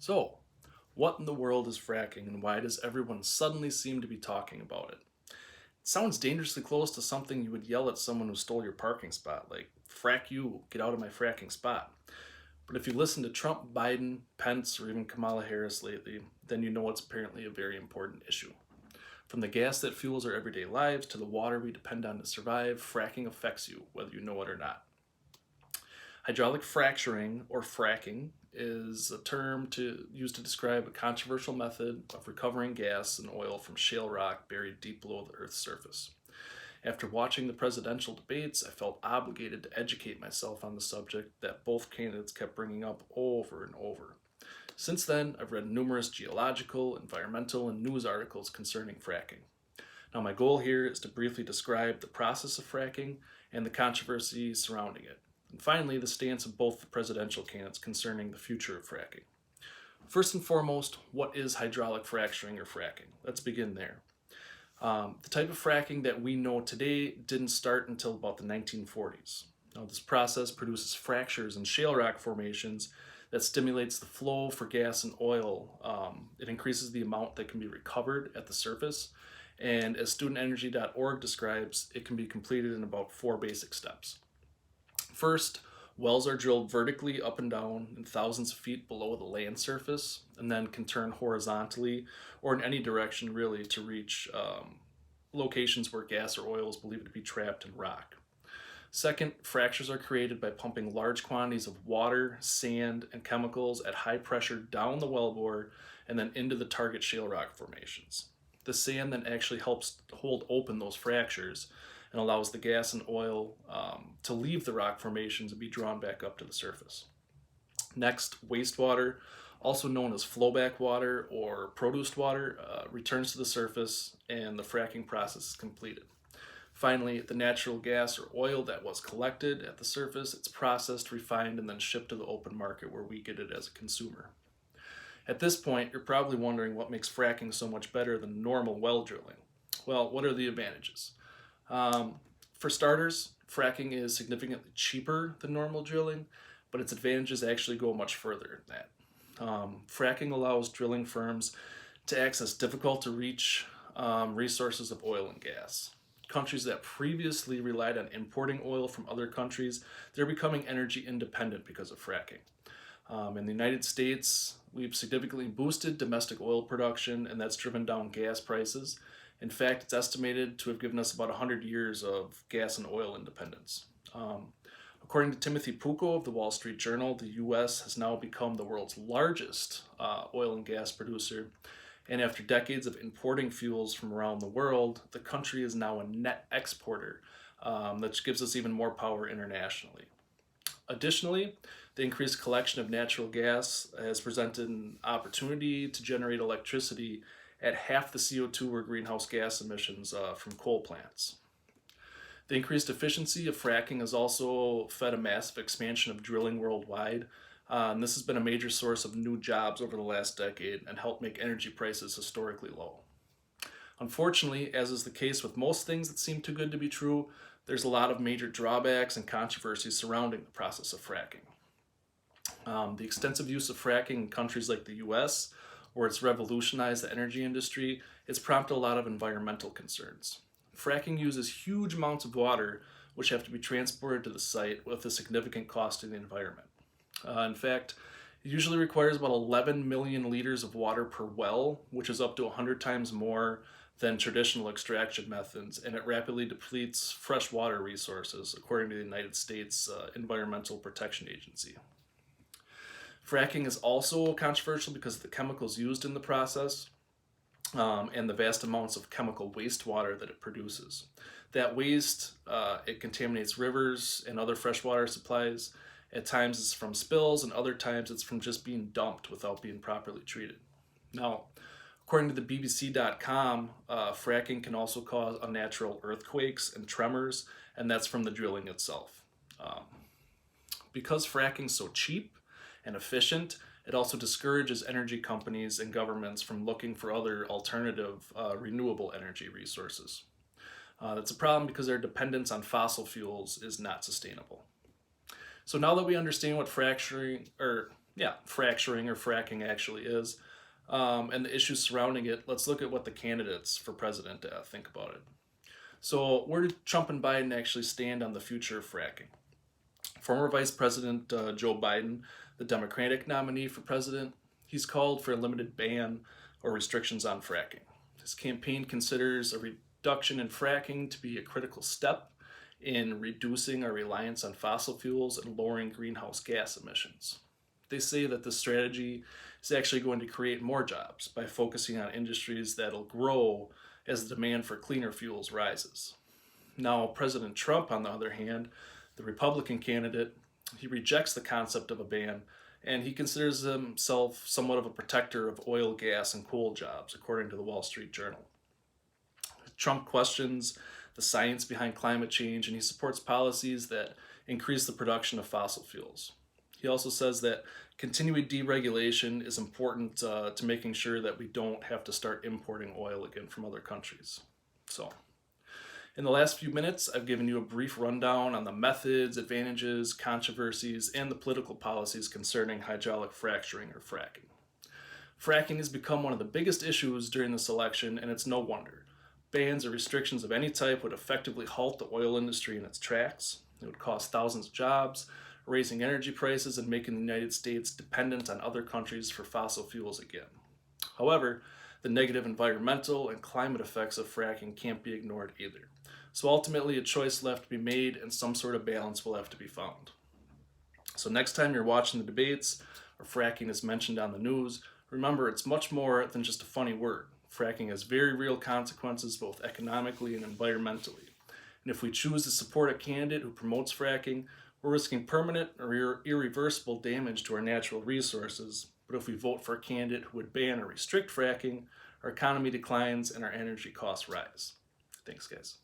So, what in the world is fracking and why does everyone suddenly seem to be talking about it? It sounds dangerously close to something you would yell at someone who stole your parking spot, like, frack you, get out of my fracking spot. But if you listen to Trump, Biden, Pence, or even Kamala Harris lately, then you know it's apparently a very important issue. From the gas that fuels our everyday lives to the water we depend on to survive, fracking affects you, whether you know it or not. Hydraulic fracturing, or fracking, is a term used to describe a controversial method of recovering gas and oil from shale rock buried deep below the Earth's surface. After watching the presidential debates, I felt obligated to educate myself on the subject that both candidates kept bringing up over and over. Since then, I've read numerous geological, environmental, and news articles concerning fracking. Now, my goal here is to briefly describe the process of fracking and the controversy surrounding it. And finally, the stance of both the presidential candidates concerning the future of fracking. First and foremost, what is hydraulic fracturing or fracking? Let's begin there. The type of fracking that we know today didn't start until about the 1940s. Now, this process produces fractures in shale rock formations that stimulates the flow for gas and oil. It increases the amount that can be recovered at the surface. And as studentenergy.org describes, it can be completed in about 4 basic steps. First, wells are drilled vertically up and down and thousands of feet below the land surface, and then can turn horizontally or in any direction really to reach locations where gas or oil is believed to be trapped in rock. Second, fractures are created by pumping large quantities of water, sand, and chemicals at high pressure down the wellbore and then into the target shale rock formations. The sand then actually helps hold open those fractures and allows the gas and oil to leave the rock formations and be drawn back up to the surface. Next, wastewater, also known as flowback water or produced water, returns to the surface and the fracking process is completed. Finally, the natural gas or oil that was collected at the surface, it's processed, refined, and then shipped to the open market where we get it as a consumer. At this point, you're probably wondering what makes fracking so much better than normal well drilling. Well, what are the advantages? For starters, fracking is significantly cheaper than normal drilling, but its advantages actually go much further than that. Fracking allows drilling firms to access difficult to reach resources of oil and gas. Countries that previously relied on importing oil from other countries, they're becoming energy independent because of fracking. In the United States, we've significantly boosted domestic oil production, and that's driven down gas prices. In fact, it's estimated to have given us about 100 years of gas and oil independence. According to Timothy Pucko of the Wall Street Journal, the U.S. has now become the world's largest oil and gas producer. And after decades of importing fuels from around the world, the country is now a net exporter, that gives us even more power internationally. Additionally, the increased collection of natural gas has presented an opportunity to generate electricity at half the CO2 or greenhouse gas emissions from coal plants. The increased efficiency of fracking has also fed a massive expansion of drilling worldwide. And this has been a major source of new jobs over the last decade and helped make energy prices historically low. Unfortunately, as is the case with most things that seem too good to be true, there's a lot of major drawbacks and controversies surrounding the process of fracking. The extensive use of fracking in countries like the US, where it's revolutionized the energy industry, it's prompted a lot of environmental concerns. Fracking uses huge amounts of water, which have to be transported to the site with a significant cost to the environment. In fact, it usually requires about 11 million liters of water per well, which is up to 100 times more than traditional extraction methods, and it rapidly depletes freshwater resources, according to the United States Environmental Protection Agency. Fracking is also controversial because of the chemicals used in the process and the vast amounts of chemical wastewater that it produces. That waste, it contaminates rivers and other freshwater supplies. At times it's from spills, and other times it's from just being dumped without being properly treated. Now, according to the BBC.com, fracking can also cause unnatural earthquakes and tremors, and that's from the drilling itself. Because fracking's so cheap and efficient, it also discourages energy companies and governments from looking for other alternative renewable energy resources. That's a problem because their dependence on fossil fuels is not sustainable. So now that we understand what fracturing, or Yeah, fracturing or fracking actually is, and the issues surrounding it. Let's look at what the candidates for president think about it. So, where do Trump and Biden actually stand on the future of fracking? Former Vice President Joe Biden, the Democratic nominee for president, he's called for a limited ban or restrictions on fracking. His campaign considers a reduction in fracking to be a critical step in reducing our reliance on fossil fuels and lowering greenhouse gas emissions. They say that this strategy is actually going to create more jobs by focusing on industries that'll grow as the demand for cleaner fuels rises. Now, President Trump, on the other hand, the Republican candidate, he rejects the concept of a ban and he considers himself somewhat of a protector of oil, gas, and coal jobs, according to the Wall Street Journal. Trump questions the science behind climate change and he supports policies that increase the production of fossil fuels. He also says that continued deregulation is important to making sure that we don't have to start importing oil again from other countries. So, in the last few minutes, I've given you a brief rundown on the methods, advantages, controversies, and the political policies concerning hydraulic fracturing or fracking. Fracking has become one of the biggest issues during this election, and it's no wonder. Bans or restrictions of any type would effectively halt the oil industry in its tracks. It would cost thousands of jobs, raising energy prices and making the United States dependent on other countries for fossil fuels again. However, the negative environmental and climate effects of fracking can't be ignored either. So ultimately, a choice will have to be made and some sort of balance will have to be found. So next time you're watching the debates or fracking is mentioned on the news, remember it's much more than just a funny word. Fracking has very real consequences both economically and environmentally. And if we choose to support a candidate who promotes fracking, we're risking permanent or irreversible damage to our natural resources. But if we vote for a candidate who would ban or restrict fracking, our economy declines and our energy costs rise. Thanks, guys.